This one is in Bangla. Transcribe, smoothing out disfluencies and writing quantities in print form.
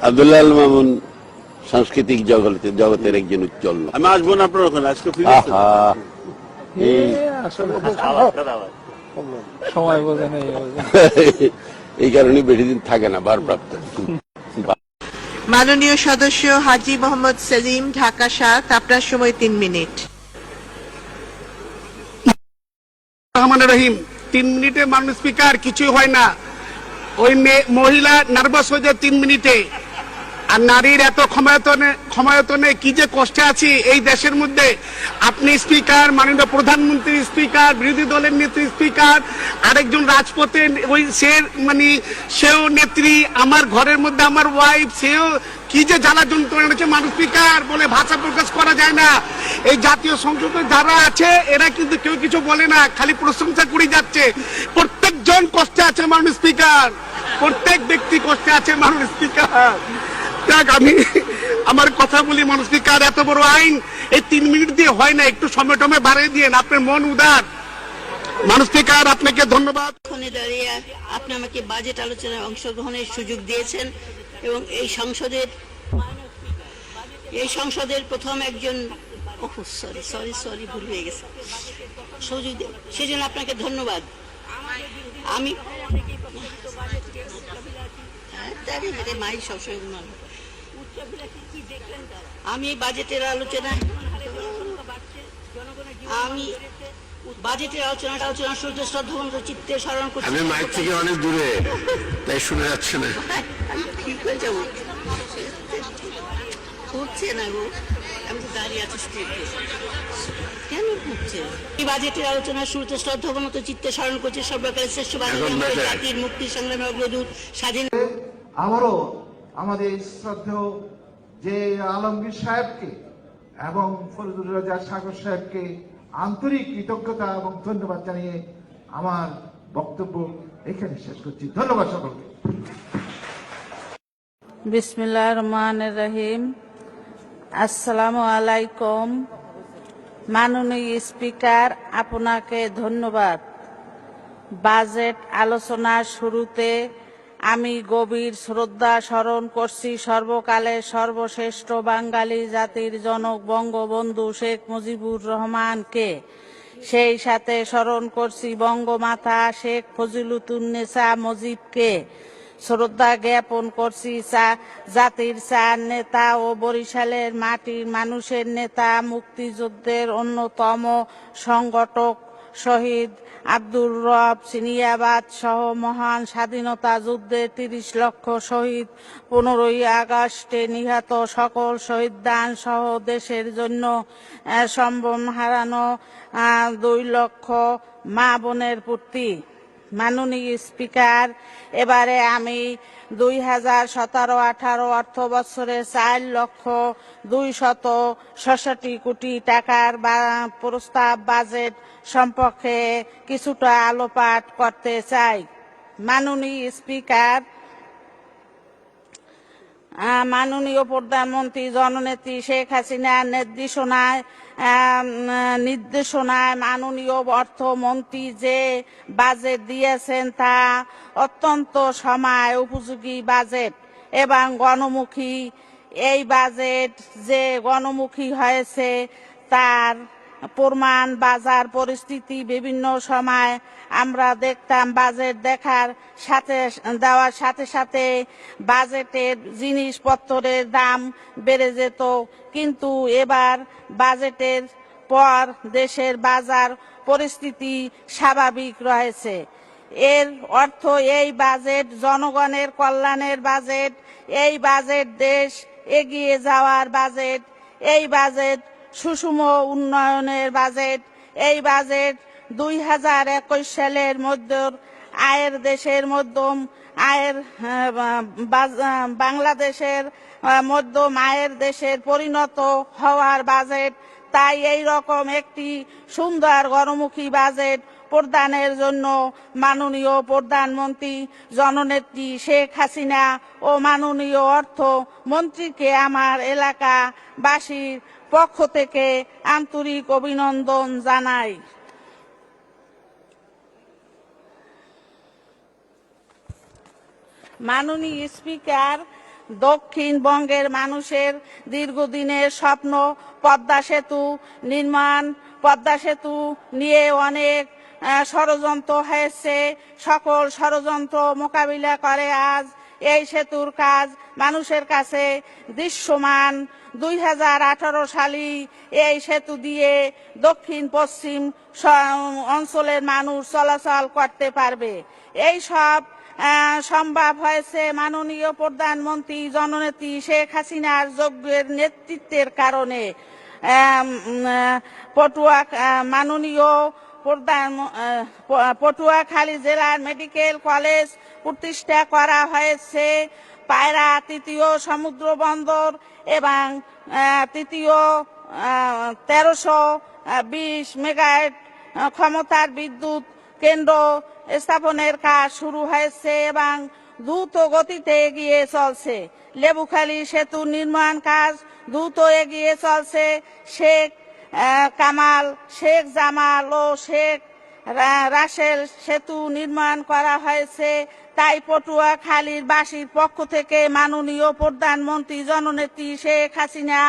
আব্দুল্লাহ আল মামুন সাংস্কৃতিক জগতের একজন উজ্জ্বল। আমি আসবো না আপনার ওখানে, আজকে ফ্রি সময় বোঝে নেই, এই কারণে বেশি দিন থাকে না, ভারপ্রাপ্ত। মাননীয় সদস্য হাজী মোহাম্মদ সেলিম, ঢাকা ৭, আপনার সময় ৩ মিনিট। রহমানুর রহিম। 3 মিনিটে মাননীয় স্পিকার কিছুই হয় না। ওই মহিলা নার্ভাস হয়ে যায় 3 মিনিটে। আর নারীর এত ক্ষমতায়তনে কি যে কষ্টে আছি এই দেশের মধ্যে। আপনি স্পিকার, মাননীয় প্রধানমন্ত্রী স্পিকার, বিরোধী দলের নেত্রী স্পিকার, আরেকজন রাজপথে ওই সেও নেত্রী, আমার ঘরের মধ্যে আমার ওয়াইফ, সেও কি যে জ্বালা যন্ত্রণা হচ্ছে মানুষ স্পিকার বলে ভাষা প্রকাশ করা যায় না। এই জাতীয় সংসদে যারা আছে এরা কিন্তু কেউ কিছু বলে না, খালি প্রশংসা করে যাচ্ছে। প্রত্যেকজন কষ্টে আছে মাননীয় স্পিকার, প্রত্যেক ব্যক্তি কষ্টে আছে মাননীয় স্পিকার। আমি আমার কথা বলি মাননীয় স্পিকার, এত বড় আইন এই 3 মিনিট দিয়ে হয় না, একটু সময় টমে বাড়িয়ে দিয়ে, আপনার মন উদার। মাননীয় স্পিকার আপনাকে ধন্যবাদ। দাঁড়িয়ে আপনি আমাকে বাজেট আলোচনায় অংশগ্রহণের সুযোগ দিয়েছেন এবং এই সংসদের প্রথম একজন সরি ভুল হয়ে গেছে সুযোগ, সেজন্য আপনাকে ধন্যবাদ। আমি মাই সবসময় আমি বাজেটের আলোচনায় শুরুতে শ্রদ্ধাবন্ত চিত্তে স্মরণ করছি। আমি মাইক থেকে অনেক দূরে, তাই শুনে যাচ্ছে না। ঠিক হয়ে যাবো, ঘুরছে না গো, আমি তো দাঁড়িয়ে আছি কেন ঘুরছে? এই বাজেটের আলোচনার শুরুতে শ্রদ্ধাবনত চিত্তে স্মরণ করছি সর্বকালের শ্রেষ্ঠ বাঙালি জাতির মুক্তি সংগ্রামের অগ্রদূত স্বাধীন। আবারও আমাদের শ্রদ্ধেয় যে আলমগীর সাহেবকে এবং ফরিদুর রাজা সাগর সাহেবকে আন্তরিক কৃতজ্ঞতা এবং ধন্যবাদ জানিয়ে আমার বক্তব্য এখানে শেষ করছি। ধন্যবাদ সকলকে। বিসমিল্লাহির রহমানির রহিম। আসসালামু আলাইকুম। মাননীয় স্পিকার, আপনাকে ধন্যবাদ। বাজেট আলোচনার শুরুতে আমি গভীর শ্রদ্ধা স্মরণ করছি সর্বকালের সর্বশ্রেষ্ঠ বাঙালি জাতির জনক বঙ্গবন্ধু শেখ মুজিবুর রহমানকে। সেই সাথে স্মরণ করছি বঙ্গমাতা শেখ ফজিলাতুন্নেসা মুজিবকে। শ্রদ্ধা জ্ঞাপন করছি জাতির চার নেতা ও বরিশালের মাটির মানুষের নেতা, মুক্তিযুদ্ধের অন্যতম সংগঠক শহীদ আব্দুর রব সিনিয়াবাদ সহ মহান স্বাধীনতা যুদ্ধের 30 লক্ষ শহীদ, 15ই আগস্টে নিহত সকল শহীদদান সহ দেশের জন্য সম্ভ্রম হারানো 2 লক্ষ মা বোনের প্রতি। মাননীয় স্পিকার, এবারে আমি 2017-18 অর্থ বছরে 4,266 কোটি টাকার প্রস্তাব বাজেট সম্পর্কে কিছুটা আলোকপাত করতে চাই। মাননীয় স্পিকার, মাননীয় প্রধানমন্ত্রী জননেত্রী শেখ হাসিনার নির্দেশনায় মাননীয় অর্থমন্ত্রী যে বাজেট দিয়েছেন তা অত্যন্ত সময় উপযোগী বাজেট এবং গণমুখী। এই বাজেট যে গণমুখী হয়েছে তার প্রমাণ বাজার পরিস্থিতি। বিভিন্ন সময় আমরা দেখতাম বাজেট দেওয়ার সাথে সাথে বাজেটের জিনিসপত্রের দাম বেড়ে যেত, কিন্তু এবার বাজেটের পর দেশের বাজার পরিস্থিতি স্বাভাবিক রয়েছে। এর অর্থ এই বাজেট জনগণের কল্যাণের বাজেট, এই বাজেট দেশ এগিয়ে যাওয়ার বাজেট, এই বাজেট সুষম উন্নয়নের বাজেট। এই বাজেট 2021 সালের দেশের মধ্যম আয়ের বাংলাদেশের মধ্যম আয়ের দেশের পরিণত হওয়ার বাজেট। তাই এই রকম একটি সুন্দর গণমুখী বাজেট প্রদানের জন্য মাননীয় প্রধানমন্ত্রী জননেত্রী শেখ হাসিনা ও মাননীয় অর্থমন্ত্রীকে আমার এলাকাবাসীর পক্ষ থেকে আন্তরিক অভিনন্দন জানাই। মাননীয় স্পিকার, দক্ষিণবঙ্গের মানুষের দীর্ঘদিনের স্বপ্ন পদ্মা সেতু নির্মাণ। পদ্মা সেতু নিয়ে অনেক ষড়যন্ত্র হয়েছে, সকল ষড়যন্ত্র মোকাবিলা করে আজ এই সেতুর কাজ মানুষের কাছে দৃশ্যমান। 2018 সালে এই সেতু দিয়ে দক্ষিণ পশ্চিম অঞ্চলের মানুষ চলাচল করতে পারবে। এই সব সম্ভব হয়েছে মাননীয় প্রধানমন্ত্রী জননেত্রী শেখ হাসিনার যোগ্যের নেতৃত্বের কারণে। মাননীয় পটুয়াখালী জেলার মেডিকেল কলেজ প্রতিষ্ঠা করা হয়েছে। পায়রা তৃতীয় সমুদ্র বন্দর এবং তৃতীয় 1320 মেগাওয়াট ক্ষমতার বিদ্যুৎ কেন্দ্র স্থাপনের কাজ শুরু হয়েছে এবং দ্রুত গতিতে এগিয়ে চলছে। লেবুখালী সেতু নির্মাণ কাজ দ্রুত এগিয়ে চলছে। শেখ কামাল, শেখ জামাল ও শেখ রাসেল সেতু নির্মাণ করা হয়েছে। তাই পটুয়াখালীর বাসীর পক্ষ থেকে মাননীয় প্রধানমন্ত্রী জননেত্রী শেখ হাসিনা